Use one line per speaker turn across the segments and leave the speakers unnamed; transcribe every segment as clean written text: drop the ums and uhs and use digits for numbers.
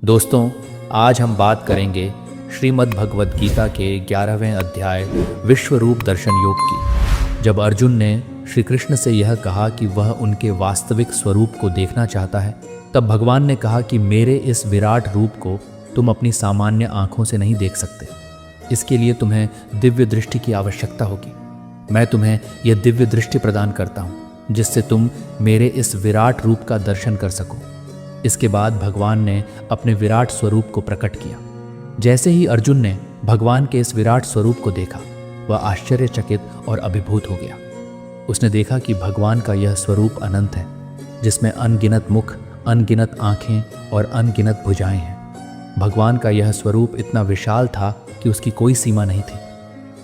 दोस्तों, आज हम बात करेंगे श्रीमद् भगवद गीता के 11वें अध्याय विश्वरूप दर्शन योग की। जब अर्जुन ने श्री कृष्ण से यह कहा कि वह उनके वास्तविक स्वरूप को देखना चाहता है, तब भगवान ने कहा कि मेरे इस विराट रूप को तुम अपनी सामान्य आंखों से नहीं देख सकते। इसके लिए तुम्हें दिव्य दृष्टि की आवश्यकता होगी। मैं तुम्हें यह दिव्य दृष्टि प्रदान करता हूँ, जिससे तुम मेरे इस विराट रूप का दर्शन कर सको। इसके बाद भगवान ने अपने विराट स्वरूप को प्रकट किया। जैसे ही अर्जुन ने भगवान के इस विराट स्वरूप को देखा, वह आश्चर्यचकित और अभिभूत हो गया। उसने देखा कि भगवान का यह स्वरूप अनंत है, जिसमें अनगिनत मुख, अनगिनत आंखें और अनगिनत भुजाएं हैं। भगवान का यह स्वरूप इतना विशाल था कि उसकी कोई सीमा नहीं थी।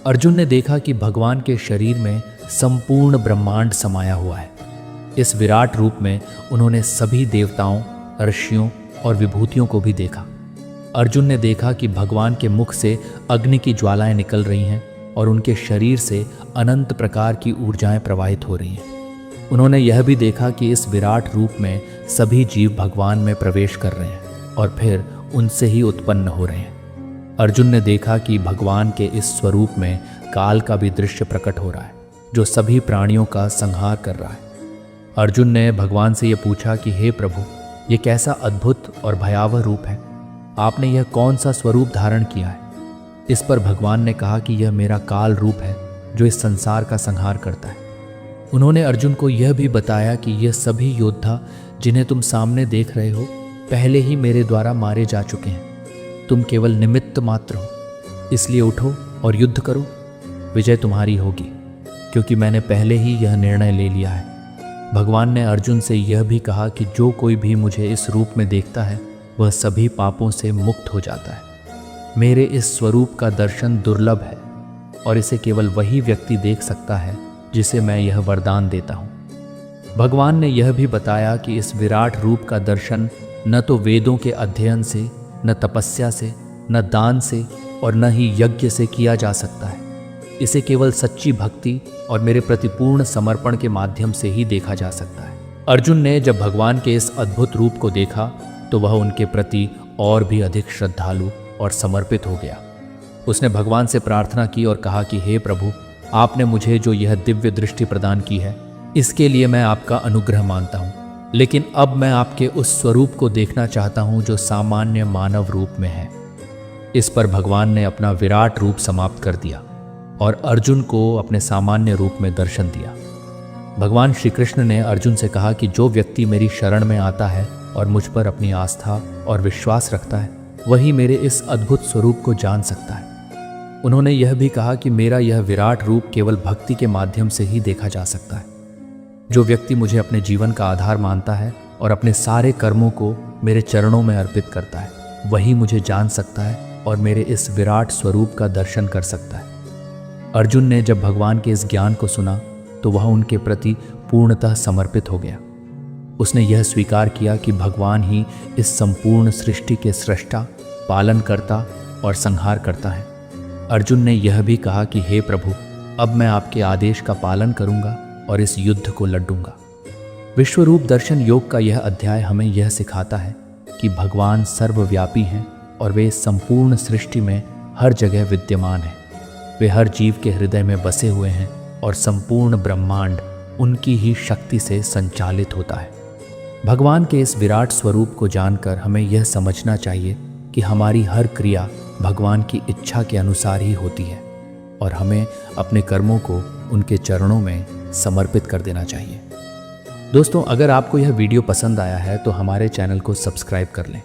अर्जुन ने देखा कि भगवान के शरीर में संपूर्ण ब्रह्मांड समाया हुआ है। इस विराट रूप में उन्होंने सभी देवताओं, ऋषियों और विभूतियों को भी देखा। अर्जुन ने देखा कि भगवान के मुख से अग्नि की ज्वालाएं निकल रही हैं और उनके शरीर से अनंत प्रकार की ऊर्जाएं प्रवाहित हो रही हैं। उन्होंने यह भी देखा कि इस विराट रूप में सभी जीव भगवान में प्रवेश कर रहे हैं और फिर उनसे ही उत्पन्न हो रहे हैं। अर्जुन ने देखा कि भगवान के इस स्वरूप में काल का भी दृश्य प्रकट हो रहा है, जो सभी प्राणियों का संहार कर रहा है। अर्जुन ने भगवान से यह पूछा कि हे प्रभु, ये कैसा अद्भुत और भयावह रूप है। आपने यह कौन सा स्वरूप धारण किया है? इस पर भगवान ने कहा कि यह मेरा काल रूप है, जो इस संसार का संहार करता है। उन्होंने अर्जुन को यह भी बताया कि यह सभी योद्धा जिन्हें तुम सामने देख रहे हो, पहले ही मेरे द्वारा मारे जा चुके हैं। तुम केवल निमित्त मात्र हो, इसलिए उठो और युद्ध करो। विजय तुम्हारी होगी, क्योंकि मैंने पहले ही यह निर्णय ले लिया है। भगवान ने अर्जुन से यह भी कहा कि जो कोई भी मुझे इस रूप में देखता है, वह सभी पापों से मुक्त हो जाता है। मेरे इस स्वरूप का दर्शन दुर्लभ है और इसे केवल वही व्यक्ति देख सकता है जिसे मैं यह वरदान देता हूँ। भगवान ने यह भी बताया कि इस विराट रूप का दर्शन न तो वेदों के अध्ययन से, न तपस्या से, न दान से और न ही यज्ञ से किया जा सकता है। इसे केवल सच्ची भक्ति और मेरे प्रति पूर्ण समर्पण के माध्यम से ही देखा जा सकता है। अर्जुन ने जब भगवान के इस अद्भुत रूप को देखा, तो वह उनके प्रति और भी अधिक श्रद्धालु और समर्पित हो गया। उसने भगवान से प्रार्थना की और कहा कि हे प्रभु, आपने मुझे जो यह दिव्य दृष्टि प्रदान की है, इसके लिए मैं आपका अनुग्रह मानता हूँ। लेकिन अब मैं आपके उस स्वरूप को देखना चाहता हूँ जो सामान्य मानव रूप में है। इस पर भगवान ने अपना विराट रूप समाप्त कर दिया और अर्जुन को अपने सामान्य रूप में दर्शन दिया। भगवान श्री कृष्ण ने अर्जुन से कहा कि जो व्यक्ति मेरी शरण में आता है और मुझ पर अपनी आस्था और विश्वास रखता है, वही मेरे इस अद्भुत स्वरूप को जान सकता है। उन्होंने यह भी कहा कि मेरा यह विराट रूप केवल भक्ति के माध्यम से ही देखा जा सकता है। जो व्यक्ति मुझे अपने जीवन का आधार मानता है और अपने सारे कर्मों को मेरे चरणों में अर्पित करता है, वही मुझे जान सकता है और मेरे इस विराट स्वरूप का दर्शन कर सकता है। अर्जुन ने जब भगवान के इस ज्ञान को सुना, तो वह उनके प्रति पूर्णतः समर्पित हो गया। उसने यह स्वीकार किया कि भगवान ही इस संपूर्ण सृष्टि के सृष्टा, पालनकर्ता और संहार करता है। अर्जुन ने यह भी कहा कि हे प्रभु, अब मैं आपके आदेश का पालन करूंगा और इस युद्ध को लड़ूंगा। विश्वरूप दर्शन योग का यह अध्याय हमें यह सिखाता है कि भगवान सर्वव्यापी हैं और वे इस संपूर्ण सृष्टि में हर जगह विद्यमान हैं। वे हर जीव के हृदय में बसे हुए हैं और संपूर्ण ब्रह्मांड उनकी ही शक्ति से संचालित होता है। भगवान के इस विराट स्वरूप को जानकर हमें यह समझना चाहिए कि हमारी हर क्रिया भगवान की इच्छा के अनुसार ही होती है और हमें अपने कर्मों को उनके चरणों में समर्पित कर देना चाहिए। दोस्तों, अगर आपको यह वीडियो पसंद आया है तो हमारे चैनल को सब्सक्राइब कर लें।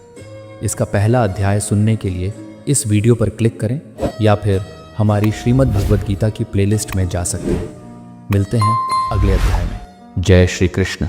इसका पहला अध्याय सुनने के लिए इस वीडियो पर क्लिक करें या फिर हमारी श्रीमद् भगवद गीता की प्लेलिस्ट में जा सकते हैं। मिलते हैं अगले अध्याय में। जय श्री कृष्ण।